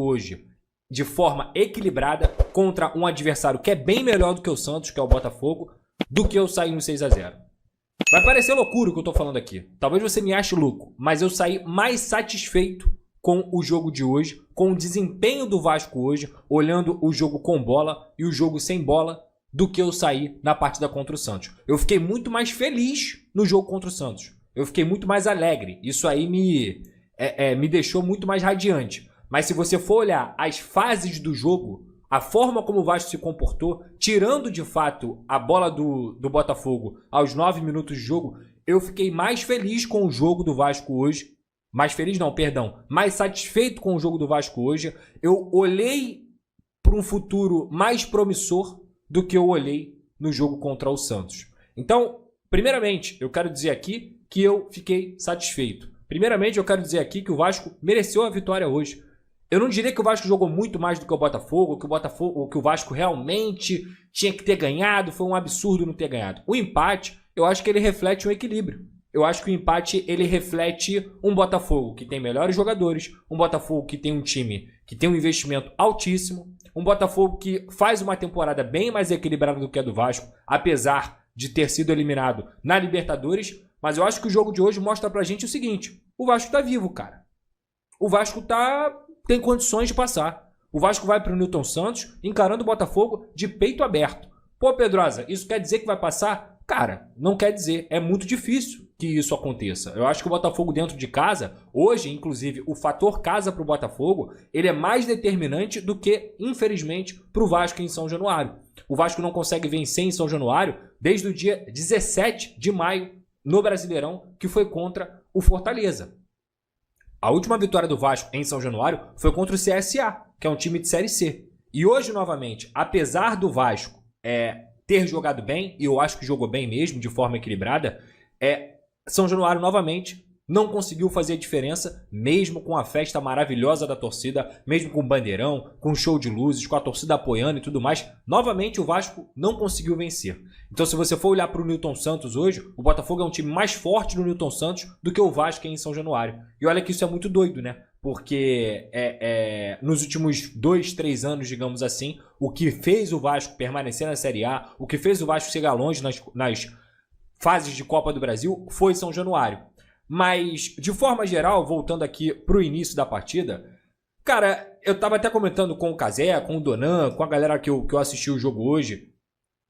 hoje de forma equilibrada contra um adversário que é bem melhor do que o Santos, que é o Botafogo, do que eu sair no 6-0. Vai parecer loucura o que eu tô falando aqui. Talvez você me ache louco, mas eu saí mais satisfeito com o jogo de hoje, com o desempenho do Vasco hoje, olhando o jogo com bola e o jogo sem bola, do que eu saí na partida contra o Santos. Eu fiquei muito mais feliz no jogo contra o Santos. Eu fiquei muito mais alegre. Isso aí me deixou muito mais radiante. Mas se você for olhar as fases do jogo, a forma como o Vasco se comportou, tirando de fato a bola do Botafogo aos 9 minutos de jogo, eu fiquei mais feliz com o jogo do Vasco hoje. Mais feliz não, perdão. Mais satisfeito com o jogo do Vasco hoje. Eu olhei para um futuro mais promissor do que eu olhei no jogo contra o Santos. Então, primeiramente, eu quero dizer aqui que eu fiquei satisfeito. Primeiramente, eu quero dizer aqui que o Vasco mereceu a vitória hoje. Eu não diria que o Vasco jogou muito mais do que o Botafogo, que o Vasco realmente tinha que ter ganhado, foi um absurdo não ter ganhado. O empate, eu acho que ele reflete um equilíbrio. Eu acho que o empate, ele reflete um Botafogo que tem melhores jogadores, um Botafogo que tem um time que tem um investimento altíssimo, um Botafogo que faz uma temporada bem mais equilibrada do que a do Vasco, apesar de ter sido eliminado na Libertadores. Mas eu acho que o jogo de hoje mostra pra gente o seguinte: o Vasco tá vivo, cara. O Vasco tem condições de passar. O Vasco vai pro Newton Santos encarando o Botafogo de peito aberto. Pô, Pedrosa, isso quer dizer que vai passar? Cara, não quer dizer. É muito difícil que isso aconteça. Eu acho que o Botafogo dentro de casa, hoje, inclusive, o fator casa pro Botafogo, ele é mais determinante do que, infelizmente, pro Vasco em São Januário. O Vasco não consegue vencer em São Januário desde o dia 17 de maio no Brasileirão, que foi contra o Fortaleza. A última vitória do Vasco em São Januário foi contra o CSA, que é um time de Série C. E hoje, novamente, apesar do Vasco ter jogado bem, e eu acho que jogou bem mesmo, de forma equilibrada, São Januário, novamente, não conseguiu fazer a diferença, mesmo com a festa maravilhosa da torcida, mesmo com o bandeirão, com o show de luzes, com a torcida apoiando e tudo mais. Novamente, o Vasco não conseguiu vencer. Então, se você for olhar para o Newton Santos hoje, o Botafogo é um time mais forte no Newton Santos do que o Vasco em São Januário. E olha que isso é muito doido, né? Porque nos últimos 2, 3 anos, digamos assim, o que fez o Vasco permanecer na Série A, o que fez o Vasco chegar longe nas fases de Copa do Brasil, foi São Januário. Mas, de forma geral, voltando aqui pro início da partida, cara, eu tava até comentando com o Cazé, com o Donan, com a galera que eu assisti o jogo hoje.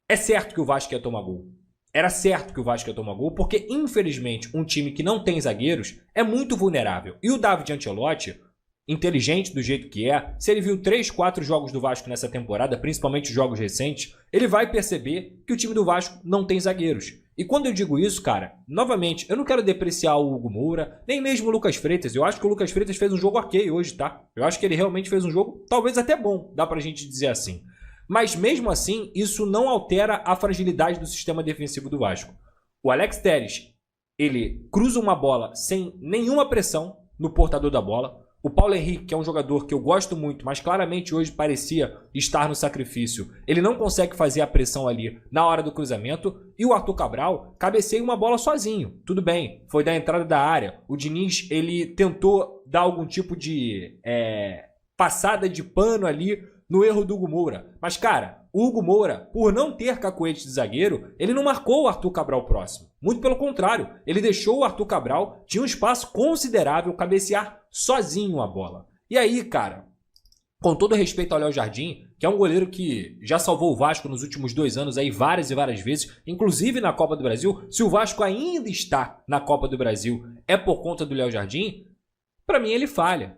É certo que o Vasco ia tomar gol. Era certo que o Vasco ia tomar gol, porque, infelizmente, um time que não tem zagueiros é muito vulnerável. E o David Ancelotti, inteligente do jeito que é, se ele viu 3, 4 jogos do Vasco nessa temporada, principalmente jogos recentes, ele vai perceber que o time do Vasco não tem zagueiros. E quando eu digo isso, cara, novamente, eu não quero depreciar o Hugo Moura, nem mesmo o Lucas Freitas. Eu acho que o Lucas Freitas fez um jogo ok hoje, tá? Eu acho que ele realmente fez um jogo talvez até bom, dá pra gente dizer assim. Mas mesmo assim, isso não altera a fragilidade do sistema defensivo do Vasco. O Alex Telles, ele cruza uma bola sem nenhuma pressão no portador da bola. O Paulo Henrique, que é um jogador que eu gosto muito, mas claramente hoje parecia estar no sacrifício, ele não consegue fazer a pressão ali na hora do cruzamento. E o Arthur Cabral cabeceia uma bola sozinho. Tudo bem, foi da entrada da área. O Diniz, ele tentou dar algum tipo de passada de pano ali no erro do Hugo Moura. Mas, cara, o Hugo Moura, por não ter cacoete de zagueiro, ele não marcou o Arthur Cabral próximo. Muito pelo contrário, ele deixou o Arthur Cabral, tinha um espaço considerável, cabecear sozinho a bola. E aí, cara, com todo respeito ao Léo Jardim, que é um goleiro que já salvou o Vasco nos últimos 2 anos aí várias e várias vezes, inclusive na Copa do Brasil, se o Vasco ainda está na Copa do Brasil é por conta do Léo Jardim, pra mim ele falha.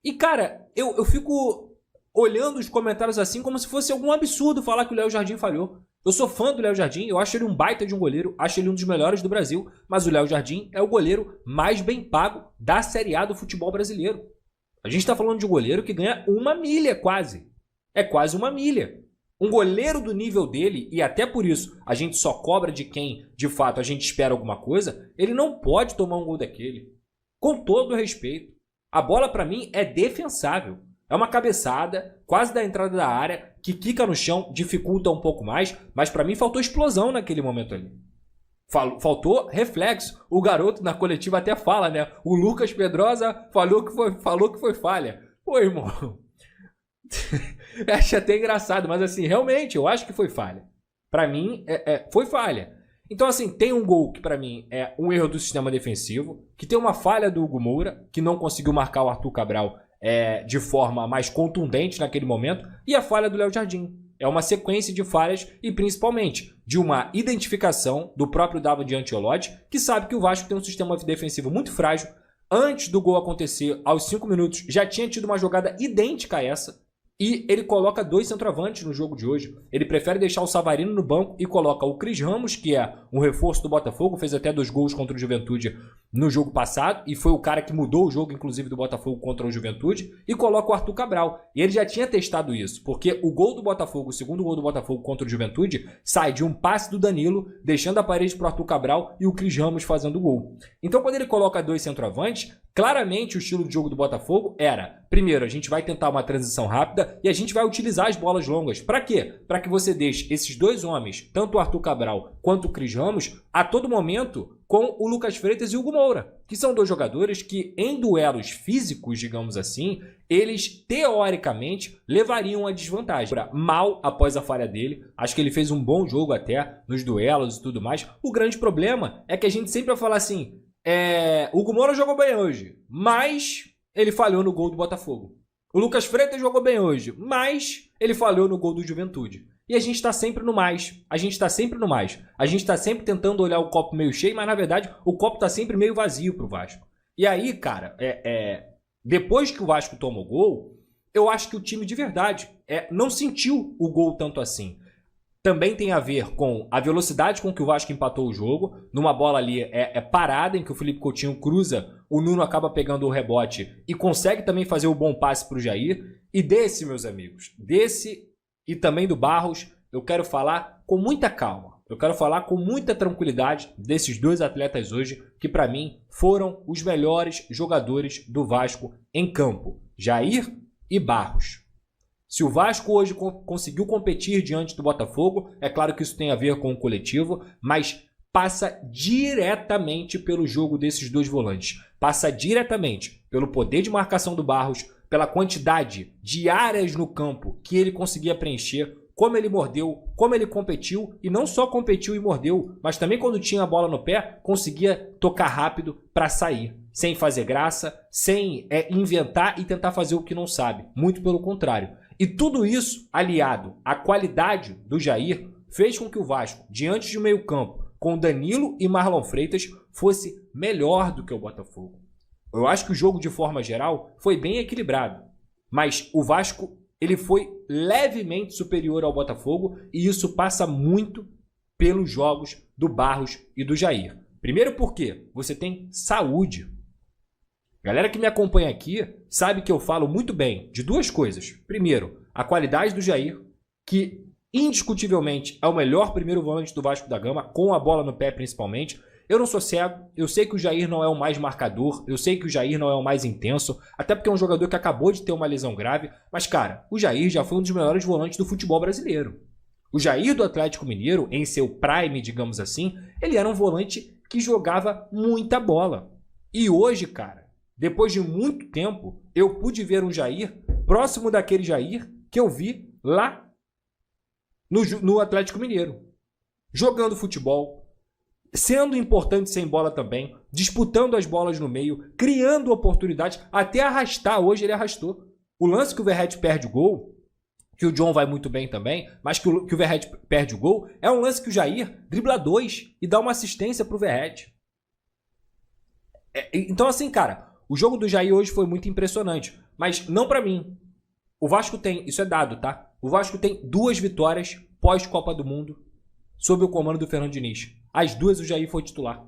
E, cara, eu fico olhando os comentários assim como se fosse algum absurdo falar que o Léo Jardim falhou. Eu sou fã do Léo Jardim, eu acho ele um baita de um goleiro, acho ele um dos melhores do Brasil, mas o Léo Jardim é o goleiro mais bem pago da Série A do futebol brasileiro. A gente está falando de um goleiro que ganha 1 milha quase. É quase 1 milha. Um goleiro do nível dele, e até por isso a gente só cobra de quem de fato a gente espera alguma coisa, ele não pode tomar um gol daquele. Com todo o respeito. A bola pra mim é defensável. É uma cabeçada, quase da entrada da área, que quica no chão, dificulta um pouco mais, mas pra mim faltou explosão naquele momento ali. Faltou reflexo. O garoto na coletiva até fala, né? O Lucas Pedrosa falou que foi falha. Pô, irmão, Eu acho até engraçado, mas assim, realmente, eu acho que foi falha. Pra mim, foi falha. Então, assim, tem um gol que pra mim é um erro do sistema defensivo, que tem uma falha do Hugo Moura, que não conseguiu marcar o Arthur Cabral de forma mais contundente naquele momento, e a falha do Léo Jardim. É uma sequência de falhas e, principalmente, de uma identificação do próprio David Ancelotti, que sabe que o Vasco tem um sistema defensivo muito frágil. Antes do gol acontecer, aos 5 minutos, já tinha tido uma jogada idêntica a essa. E ele coloca 2 centroavantes no jogo de hoje. Ele prefere deixar o Savarino no banco e coloca o Cris Ramos, que é um reforço do Botafogo, fez até 2 gols contra o Juventude no jogo passado, e foi o cara que mudou o jogo, inclusive, do Botafogo contra o Juventude, e coloca o Arthur Cabral. E ele já tinha testado isso, porque o gol do Botafogo, o segundo gol do Botafogo contra o Juventude, sai de um passe do Danilo, deixando a parede para o Arthur Cabral e o Cris Ramos fazendo o gol. Então, quando ele coloca 2 centroavantes, claramente o estilo de jogo do Botafogo era, primeiro, a gente vai tentar uma transição rápida e a gente vai utilizar as bolas longas. Para quê? Para que você deixe esses 2 homens, tanto o Arthur Cabral quanto o Cris Ramos, a todo momento com o Lucas Freitas e o Hugo Moura, que são 2 jogadores que, em duelos físicos, digamos assim, eles, teoricamente, levariam a desvantagem. Mal após a falha dele, acho que ele fez um bom jogo até nos duelos e tudo mais. O grande problema é que a gente sempre vai falar assim, o Hugo Moura jogou bem hoje, mas ele falhou no gol do Botafogo. O Lucas Freitas jogou bem hoje, mas ele falhou no gol do Juventude. E a gente está sempre no mais. A gente está sempre no mais. A gente está sempre tentando olhar o copo meio cheio, mas na verdade o copo está sempre meio vazio pro Vasco. E aí, cara, depois que o Vasco toma o gol, eu acho que o time de verdade não sentiu o gol tanto assim. Também tem a ver com a velocidade com que o Vasco empatou o jogo. Numa bola ali parada, em que o Felipe Coutinho cruza, o Nuno acaba pegando o rebote e consegue também fazer o bom passe para o Jair. E desse, meus amigos, e também do Barros, eu quero falar com muita calma. Eu quero falar com muita tranquilidade desses 2 atletas hoje, que para mim foram os melhores jogadores do Vasco em campo. Jair e Barros. Se o Vasco hoje conseguiu competir diante do Botafogo, é claro que isso tem a ver com o coletivo, mas passa diretamente pelo jogo desses 2 volantes. Passa diretamente pelo poder de marcação do Barros, pela quantidade de áreas no campo que ele conseguia preencher, como ele mordeu, como ele competiu, e não só competiu e mordeu, mas também quando tinha a bola no pé, conseguia tocar rápido para sair, sem fazer graça, sem inventar e tentar fazer o que não sabe, muito pelo contrário. E tudo isso, aliado à qualidade do Jair, fez com que o Vasco, diante de meio campo, com Danilo e Marlon Freitas, fosse melhor do que o Botafogo. Eu acho que o jogo, de forma geral, foi bem equilibrado. Mas o Vasco, ele foi levemente superior ao Botafogo, e isso passa muito pelos jogos do Barros e do Jair. Primeiro porque você tem saúde. Galera que me acompanha aqui sabe que eu falo muito bem de 2 coisas. Primeiro, a qualidade do Jair, que indiscutivelmente é o melhor primeiro volante do Vasco da Gama, com a bola no pé principalmente. Eu não sou cego, eu sei que o Jair não é o mais marcador, eu sei que o Jair não é o mais intenso, até porque é um jogador que acabou de ter uma lesão grave, mas cara, o Jair já foi um dos melhores volantes do futebol brasileiro. O Jair do Atlético Mineiro, em seu prime, digamos assim, ele era um volante que jogava muita bola. E hoje, cara, depois de muito tempo, eu pude ver um Jair próximo daquele Jair que eu vi lá no Atlético Mineiro, jogando futebol, sendo importante sem bola também, disputando as bolas no meio, criando oportunidades, até arrastar. Hoje ele arrastou. O lance que o Verratti perde o gol, que o John vai muito bem também, mas que o Verratti perde o gol, é um lance que o Jair dribla 2 e dá uma assistência pro Verratti. Então assim, cara, o jogo do Jair hoje foi muito impressionante, mas não pra mim. O Vasco tem, isso é dado, tá? O Vasco tem 2 vitórias pós-Copa do Mundo sob o comando do Fernando Diniz. As 2 o Jair foi titular.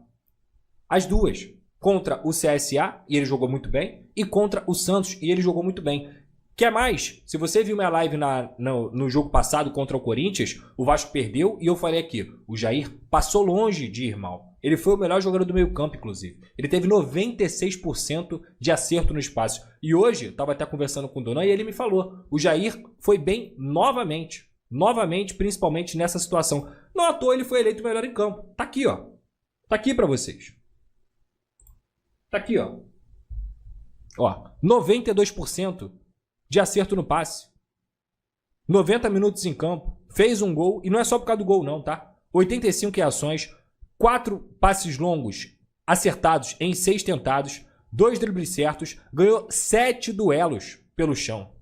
As 2. Contra o CSA, e ele jogou muito bem, e contra o Santos, e ele jogou muito bem. Quer mais? Se você viu minha live no jogo passado contra o Corinthians, o Vasco perdeu, e eu falei aqui, o Jair passou longe de ir mal. Ele foi o melhor jogador do meio campo, inclusive. Ele teve 96% de acerto no espaço. E hoje, eu estava até conversando com o Donan, e ele me falou, o Jair foi bem novamente. Novamente, principalmente nessa situação. Não à toa ele foi eleito o melhor em campo. Tá aqui, ó. Tá aqui pra vocês. Tá aqui, ó. Ó, 92% de acerto no passe. 90 minutos em campo, fez um gol, e não é só por causa do gol não, tá? 85 reações, 4 passes longos acertados em 6 tentados, 2 dribles certos, ganhou 7 duelos pelo chão.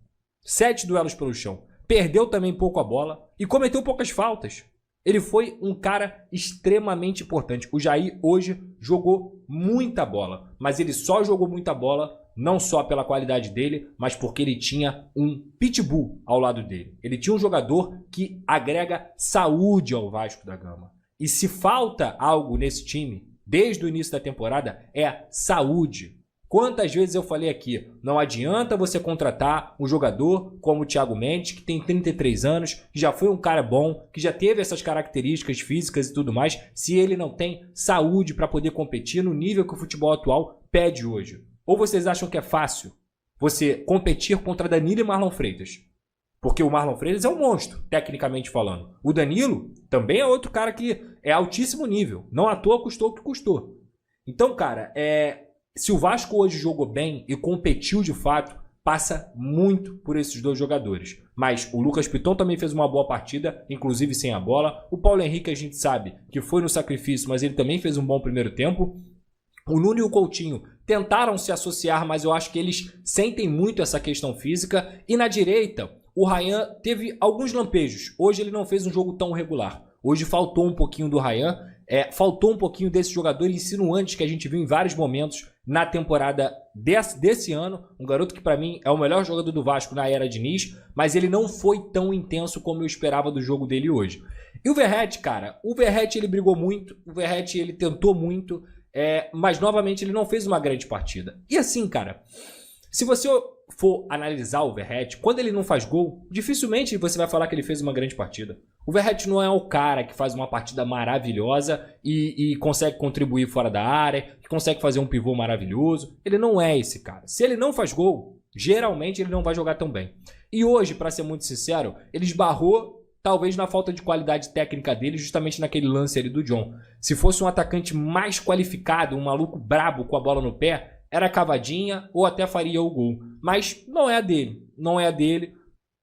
7 duelos pelo chão. Perdeu também pouco a bola e cometeu poucas faltas. Ele foi um cara extremamente importante. O Jair hoje jogou muita bola, mas ele só jogou muita bola não só pela qualidade dele, mas porque ele tinha um pitbull ao lado dele. Ele tinha um jogador que agrega saúde ao Vasco da Gama. E se falta algo nesse time, desde o início da temporada, é saúde. Quantas vezes eu falei aqui, não adianta você contratar um jogador como o Thiago Mendes, que tem 33 anos, que já foi um cara bom, que já teve essas características físicas e tudo mais, se ele não tem saúde para poder competir no nível que o futebol atual pede hoje. Ou vocês acham que é fácil você competir contra Danilo e Marlon Freitas? Porque o Marlon Freitas é um monstro, tecnicamente falando. O Danilo também é outro cara que é altíssimo nível. Não à toa custou o que custou. Então, cara, se o Vasco hoje jogou bem e competiu de fato, passa muito por esses dois jogadores. Mas o Lucas Piton também fez uma boa partida, inclusive sem a bola. O Paulo Henrique a gente sabe que foi no sacrifício, mas ele também fez um bom primeiro tempo. O Nuno e o Coutinho tentaram se associar, mas eu acho que eles sentem muito essa questão física. E na direita, o Ryan teve alguns lampejos. Hoje ele não fez um jogo tão regular. Hoje faltou um pouquinho do Ryan, faltou um pouquinho desse jogador insinuante que a gente viu em vários momentos na temporada desse ano. Um garoto que para mim é o melhor jogador do Vasco na era Diniz, mas ele não foi tão intenso como eu esperava do jogo dele hoje. E o Verratti, cara, ele brigou muito, o Verratti ele tentou muito, mas novamente ele não fez uma grande partida. E assim, cara, se você for analisar o Verratti, quando ele não faz gol, dificilmente você vai falar que ele fez uma grande partida. O Verratti não é o cara que faz uma partida maravilhosa e consegue contribuir fora da área, que consegue fazer um pivô maravilhoso. Ele não é esse cara. Se ele não faz gol, geralmente ele não vai jogar tão bem. E hoje, para ser muito sincero, ele esbarrou talvez na falta de qualidade técnica dele, justamente naquele lance ali do John. Se fosse um atacante mais qualificado, um maluco brabo com a bola no pé, era cavadinha ou até faria o gol. Mas não é a dele. Não é a dele.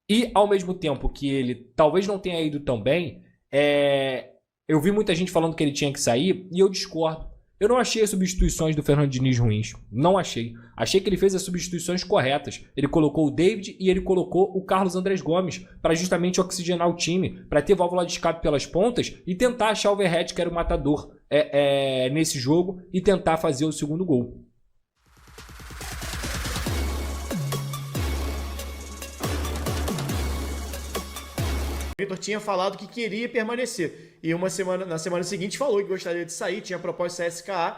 E ao mesmo tempo que ele talvez não tenha ido tão bem, eu vi muita gente falando que ele tinha que sair e eu discordo. Eu não achei as substituições do Fernando Diniz ruins. Não achei. Achei que ele fez as substituições corretas. Ele colocou o David e ele colocou o Carlos Andrés Gomes para justamente oxigenar o time, para ter válvula de escape pelas pontas e tentar achar o Verratti, que era o matador nesse jogo, e tentar fazer o segundo gol. O Vitor tinha falado que queria permanecer e na semana seguinte falou que gostaria de sair, tinha proposta SKA,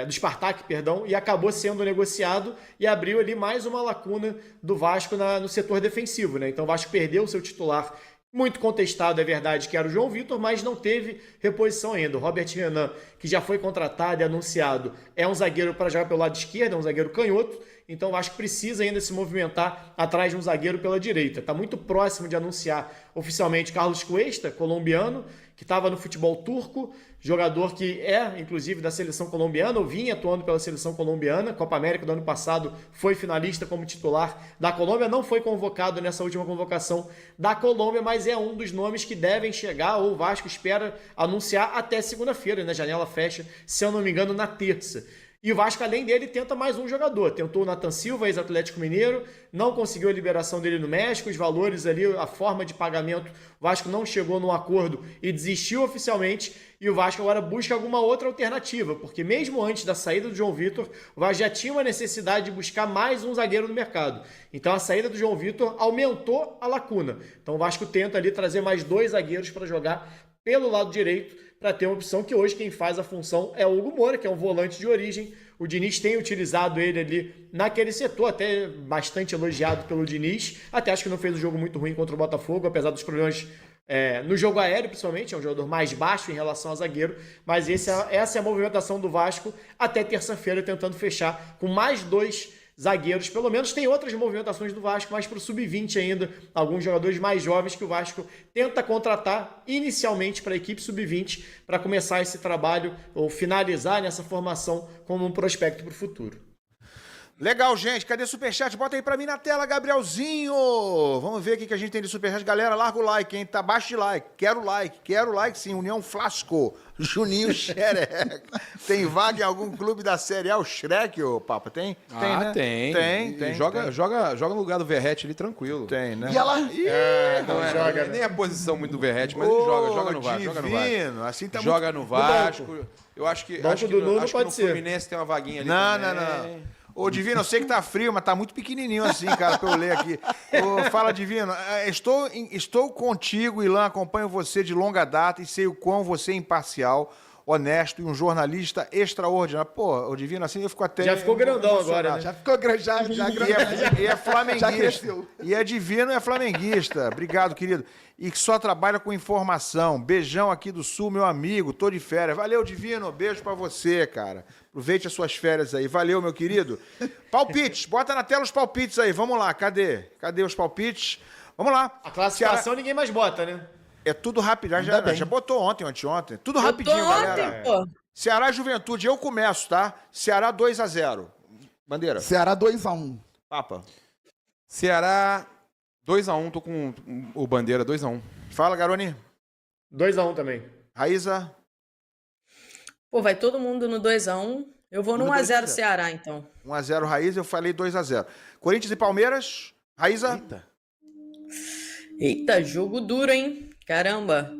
do Spartak, perdão, e acabou sendo negociado e abriu ali mais uma lacuna do Vasco no setor defensivo, né? Então o Vasco perdeu o seu titular, muito contestado, é verdade, que era o João Vitor, mas não teve reposição ainda. O Robert Renan, que já foi contratado e anunciado, é um zagueiro para jogar pelo lado esquerdo, é um zagueiro canhoto. Então, eu acho que precisa ainda se movimentar atrás de um zagueiro pela direita. Está muito próximo de anunciar oficialmente Carlos Cuesta, colombiano, que estava no futebol turco, jogador que inclusive, da seleção colombiana, ou vinha atuando pela seleção colombiana. Copa América do ano passado foi finalista como titular da Colômbia. Não foi convocado nessa última convocação da Colômbia, mas é um dos nomes que devem chegar, ou o Vasco espera anunciar até segunda-feira, né? A janela fecha, se eu não me engano, na terça. E o Vasco, além dele, tenta mais um jogador. Tentou o Nathan Silva, ex-Atlético Mineiro, não conseguiu a liberação dele no México, os valores ali, a forma de pagamento, o Vasco não chegou num acordo e desistiu oficialmente. E o Vasco agora busca alguma outra alternativa, porque mesmo antes da saída do João Vitor, o Vasco já tinha uma necessidade de buscar mais um zagueiro no mercado. Então a saída do João Vitor aumentou a lacuna. Então o Vasco tenta ali trazer mais 2 zagueiros para jogar pelo lado direito, para ter uma opção que hoje quem faz a função é o Hugo Moura, que é um volante de origem. O Diniz tem utilizado ele ali naquele setor, até bastante elogiado pelo Diniz. Até acho que não fez um jogo muito ruim contra o Botafogo, apesar dos problemas no jogo aéreo, principalmente. É um jogador mais baixo em relação ao zagueiro. Mas essa é a movimentação do Vasco até terça-feira, tentando fechar com mais 2 zagueiros. Pelo menos tem outras movimentações do Vasco, mas para o sub-20 ainda, alguns jogadores mais jovens que o Vasco tenta contratar inicialmente para a equipe sub-20 para começar esse trabalho ou finalizar nessa formação como um prospecto para o futuro. Legal, gente. Cadê o superchat? Bota aí pra mim na tela, Gabrielzinho. Vamos ver o que a gente tem de superchat. Galera, larga o like, hein? Tá abaixo de like. Quero like sim. União Flasco. Juninho Xereca. Tem vaga em algum clube da Série A? O Shrek, ô Papa? Tem? Tem, né? Tem. Joga no lugar do Verrete ali tranquilo. Tem, né? E ela... Não joga, né? Nem a posição muito do Verrete, mas ele joga no Vasco. Joga no Vasco. Divino. Assim tá Joga no Vasco. Eu acho que, do Nuno acho que pode no ser. Fluminense tem uma vaguinha ali Não, também. não. Ô, Divino, eu sei que tá frio, mas tá muito pequenininho assim, cara, pra eu ler aqui. Ô, fala, Divino. Estou contigo, Ilan, acompanho você de longa data e sei o quão você é imparcial, honesto e um jornalista extraordinário. Pô, o Divino, assim, eu fico até... Já ficou grandão agora, né? Já ficou grande, já E é flamenguista. Já cresceu. E é divino e é flamenguista. Obrigado, querido. E que só trabalha com informação. Beijão aqui do Sul, meu amigo. Tô de férias. Valeu, Divino. Beijo pra você, cara. Aproveite as suas férias aí. Valeu, meu querido. Palpites. Bota na tela os palpites aí. Vamos lá. Cadê os palpites? Vamos lá. A classificação ninguém mais bota, né? É tudo rápido. Ainda Já bem. botou ontem. Tudo Eu rapidinho, tô galera. ontem, pô. Ceará e Juventude. Eu começo, tá? Ceará 2-0. Bandeira. Ceará 2-1. Papa. Ceará 2-1, tô com o Bandeira 2-1. Fala, Garoni. 2x1 também. Raíza. Pô, vai todo mundo no 2x1. Eu vou no Tudo 1x0 2-0. Ceará, então. 1x0 Raíza, eu falei 2x0. Corinthians e Palmeiras. Raíza. Eita, jogo duro, hein? Caramba.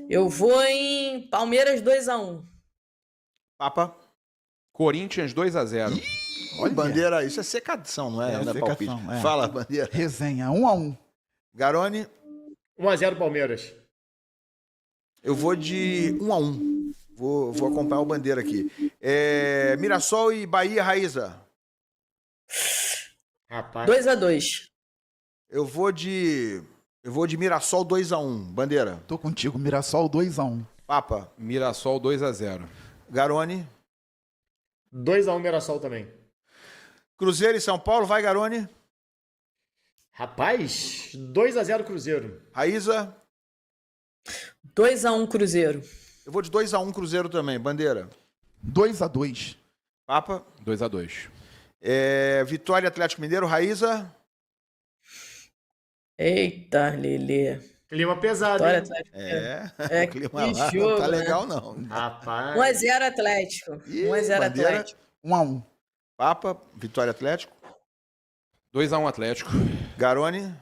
Eu vou em Palmeiras 2x1. Papa. Corinthians 2-0. Olha. Bandeira, isso é secação, não é? É, Não é palpite. secação, é. Fala, Bandeira. Resenha, 1-1. Garoni, 1x0 Palmeiras. eu vou de 1x1. Vou acompanhar o Bandeira aqui. Mirassol e Bahia, Raíza. Rapaz. 2x2. Eu vou de Mirassol 2x1. Bandeira. Tô contigo, Mirassol 2-1. Papa. Mirassol 2-0. Garoni. 2x1 Mirassol também. Cruzeiro e São Paulo, vai, Garoni. Rapaz, 2x0 Cruzeiro. Raíza. 2x1 Cruzeiro. Eu vou de 2x1 Cruzeiro também. Bandeira. 2-2. Papa. 2-2. Vitória e Atlético Mineiro, Raíza. Eita, Lelê. Clima pesado, Vitória hein? Atlético. O que clima lá não jogo, tá né? legal, não. Rapaz. 1x0 Atlético. Ih, 1x0 Bandeira. Atlético. 1-1. Papa, Vitória Atlético. 2-1 Atlético. Garoni.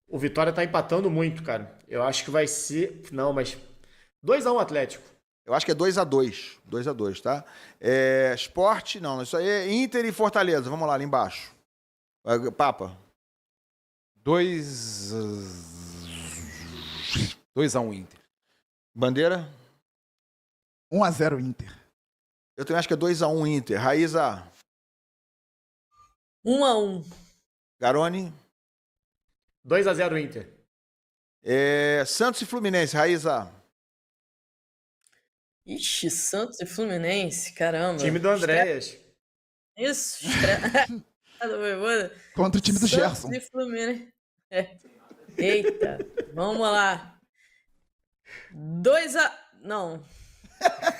O Vitória tá empatando muito, cara. Eu acho que vai ser... Não, mas... 2x1 Atlético. Eu acho que é 2x2. 2x2, tá? Sport, não, isso aí é Inter e Fortaleza. Vamos lá, ali embaixo. Papa. 2-1 Inter. Bandeira. 1-0 Inter. Eu também acho que é 2x1 Inter. Raíza. 1x1. Garoni. 2x0 Inter. Santos e Fluminense. Raíza. Ixi, Santos e Fluminense, caramba. Time do Andréas. Isso, estreia. Contra o time do Gerson. Santos e Fluminense. Eita, vamos lá. 2x... Não.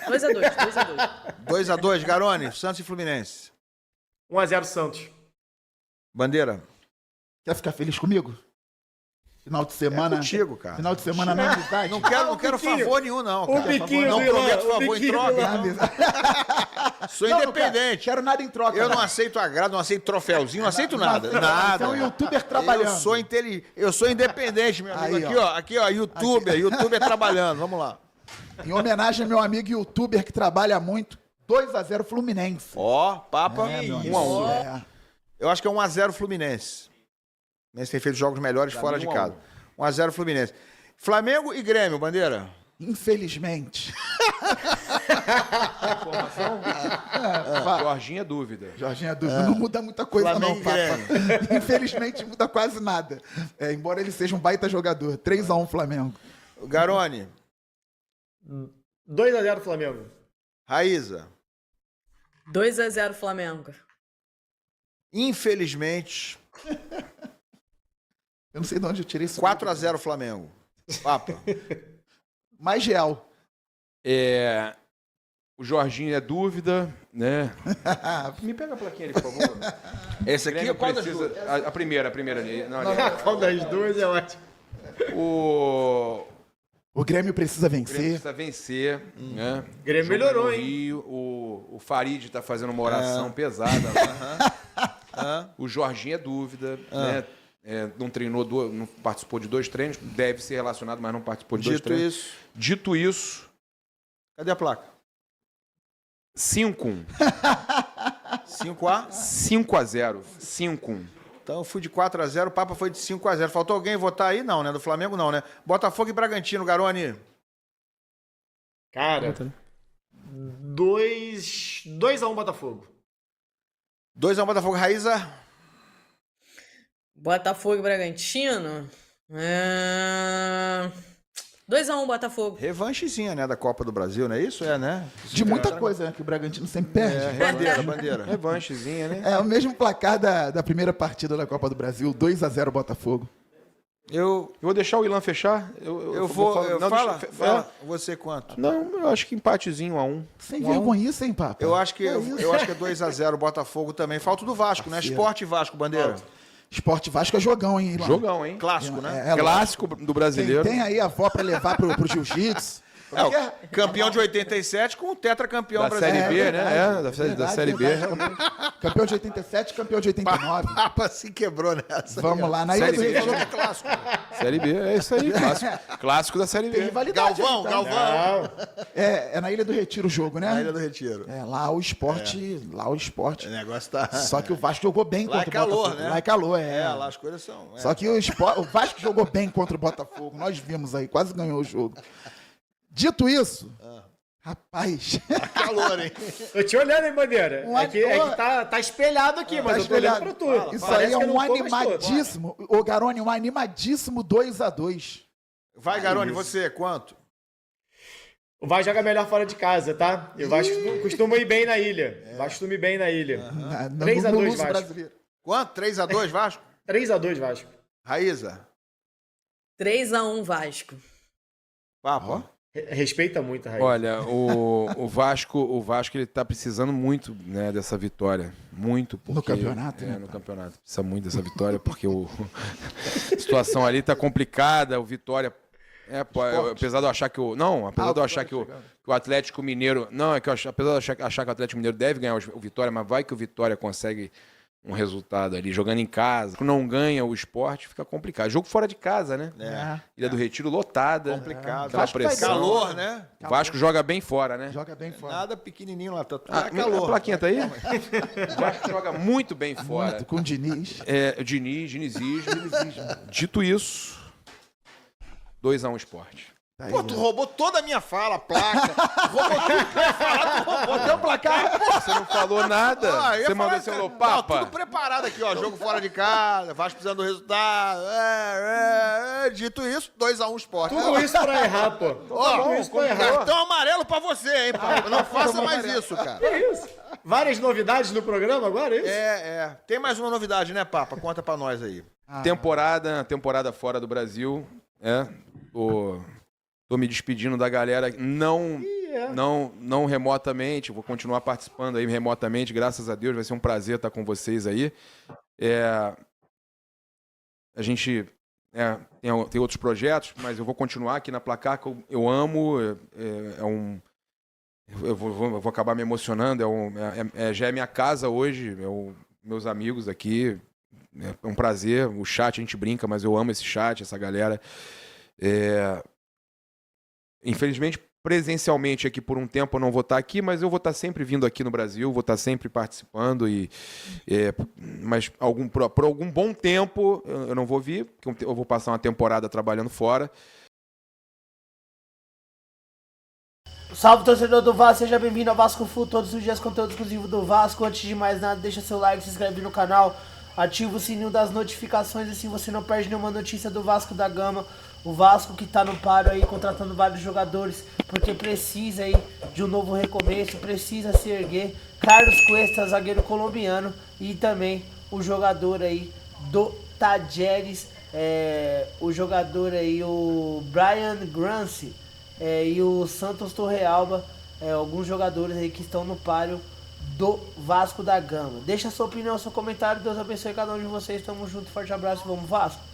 2x2, 2x2. 2x2, Garoni. Santos e Fluminense. 1x0 Santos. Bandeira. Quer ficar feliz comigo? Final de semana. Contigo, cara. Final de semana na amizade. Não quero Piquinho. favor nenhum, não. O Cara. Piquinho Não do Ilan, prometo o favor em Piquinho troca. do Na Ilan. amizade. Sou Não, independente. Quero nada em troca. Eu não aceito agrado, não aceito troféuzinho, não aceito nada. Nada. Você é um youtuber trabalhando. Eu sou independente, meu amigo. Aí, Aqui, ó, youtuber trabalhando. Vamos lá. Em homenagem ao meu amigo youtuber que trabalha muito, 2-0 Fluminense. Ó, Papa, meu 1x1. amigo. É. Eu acho que é 1x0 Fluminense. O Fluminense tem feito jogos melhores fora de casa. 1x0 Fluminense. Flamengo e Grêmio, Bandeira. Infelizmente. Jorginho é dúvida. Jorginho, é dúvida. Não muda muita coisa, Flamengo não, e Papa. Infelizmente, muda quase nada. Embora ele seja um baita jogador. 3-1 Flamengo. Garoni, 2x0 Flamengo. Raíza. 2x0 Flamengo. Infelizmente, Eu não sei de onde eu tirei isso. 4x0 Flamengo. Papa. Mais real. O Jorginho é dúvida, né? Me pega a plaquinha ali, por favor. Esse aqui é qual das precisa... duas? A primeira ali. Não, ali. Qual das duas é ótimo. O Grêmio precisa O Grêmio vencer. precisa vencer, né? O Grêmio Jogo melhorou, no hein? Rio, o Farid tá fazendo uma oração pesada lá. O Jorginho é dúvida, né? Não treinou, não participou de 2 treinos, deve ser relacionado, mas não participou de 2 treinos. Dito isso, Cadê a placa? 5-1. 5A? 5-0. 5-1. Então eu fui de 4-0, o Papa foi de 5-0. Faltou alguém votar aí? Não, né? Do Flamengo não, né? Botafogo e Bragantino, Garoni. Cara, 2x1 Botafogo. 2x1 Botafogo, Raíza. Botafogo e Bragantino. 2x1 Botafogo. Revanchezinha, né? Da Copa do Brasil, não é isso? É, né? De muita coisa, né? Que o Bragantino sempre perde. Bandeira. Revanchezinha, né? É o mesmo placar da primeira partida da Copa do Brasil, 2x0 Botafogo. Eu vou deixar o Ilan fechar. Eu vou. Não, Fala, deixa- fala. Você quanto? Não, eu acho que empatezinho 1-1. Sem vergonhice, hein, Papa? Eu acho que é isso? 2x0 Botafogo também. Falta o do Vasco, né? Sport e Vasco, Bandeira. Esporte Vasco é jogão, hein, Ilan? Jogão, hein? Clássico, né? Clássico do brasileiro. Quem tem aí a avó pra levar pro jiu-jitsu? O campeão de 87 com o tetracampeão Da brasileiro. Série B, né? verdade, Da Série B. Campeão de 87, campeão de 89. O Papa se quebrou nessa. Vamos lá, na Ilha Série do B, Retiro. Falou que é clássico. Série B, é isso aí. Clássico da Série Tem B. rivalidade. Galvão, aí, tá? Galvão. É na Ilha do Retiro o jogo, né? Na Ilha do Retiro. É, lá o esporte. Lá o esporte. O negócio tá... Só que o Vasco jogou bem Lá é contra o calor, Botafogo. né? Lá é calor, é. É, lá as coisas são... Só que o Vasco jogou bem contra o Botafogo. Nós vimos aí, quase ganhou o jogo. Dito isso, rapaz, calor, hein? Tô te olhando, hein, Bandeira? Um É que tá espelhado aqui, mas eu tô olhando pra tu. Isso Parece aí é que eu um não tô, mas tô. animadíssimo. Ô, Garoni, um animadíssimo 2x2. Vai, Garoni, você, quanto? O Vasco joga melhor fora de casa, tá? E o Vasco costuma ir bem na ilha. O Vasco costuma ir bem na ilha. 3 a 2 Luso Vasco. brasileiro. Quanto? 3x2, Vasco? 3x2 Vasco. Raíza. 3x1 Vasco. Papo. Respeita muito, Raí. Olha, o Vasco ele tá precisando muito, né, dessa vitória. Muito. Porque, No campeonato, né? No campeonato. Precisa muito dessa vitória, porque a situação ali tá complicada. O Vitória... apesar de eu achar que o... Não, apesar de eu achar que o Atlético Mineiro... Não, é que apesar de eu achar que o Atlético Mineiro deve ganhar o Vitória, mas vai que o Vitória consegue um resultado ali, jogando em casa. Não ganha o Sport, fica complicado. Jogo fora de casa, né? Ilha do Retiro lotada. Complicado. Aquela Vasco vai pressão. Calor, né? O Vasco joga bem fora, né? Joga bem fora. Nada pequenininho lá, tá tudo A plaquinha tá aí? O Vasco joga muito bem fora. Muito, com o Diniz. O dinizismo. Dito isso, 2x1 Sport. Tá aí, Pô, tu roubou toda a minha fala, a placa. Roubou tudo que eu ia falar, tu roubou até o placar. Você não falou nada. Ah, eu ia Você falar, mandou seu cara, Papa. tudo preparado aqui, ó. Jogo fora de casa, Vasco precisando do resultado. Dito isso, 2x1 Sport. Tudo isso pra errar, pô. Tudo isso pra errar. Cartão amarelo pra você, hein, Papa. Não faça mais isso, cara. Várias novidades no programa agora, é isso? Tem mais uma novidade, né, Papa? Conta pra nós aí. Temporada fora do Brasil. Tô me despedindo da galera, não remotamente, vou continuar participando aí remotamente, graças a Deus, vai ser um prazer estar com vocês aí. A gente tem outros projetos, mas eu vou continuar aqui na Placar, que eu amo, eu vou acabar me emocionando, já é minha casa hoje, meus amigos aqui, é um prazer, o chat a gente brinca, mas eu amo esse chat, essa galera. Infelizmente, presencialmente aqui por um tempo eu não vou estar aqui, mas eu vou estar sempre vindo aqui no Brasil, vou estar sempre participando, mas por algum bom tempo eu não vou vir, porque eu vou passar uma temporada trabalhando fora. Salve, torcedor do Vasco, seja bem-vindo ao Vasco Full, todos os dias conteúdo exclusivo do Vasco. Antes de mais nada, deixa seu like, se inscreve no canal, ativa o sininho das notificações, assim você não perde nenhuma notícia do Vasco da Gama. O Vasco que tá no paro aí, contratando vários jogadores, porque precisa aí de um novo recomeço, precisa se erguer. Carlos Cuesta, zagueiro colombiano, e também o jogador aí do Tajeres, o jogador aí, o Brian Grance, e o Santos Torrealba, alguns jogadores aí que estão no páreo do Vasco da Gama. Deixa a sua opinião, seu comentário. Deus abençoe cada um de vocês. Tamo junto, forte abraço. Vamos, Vasco!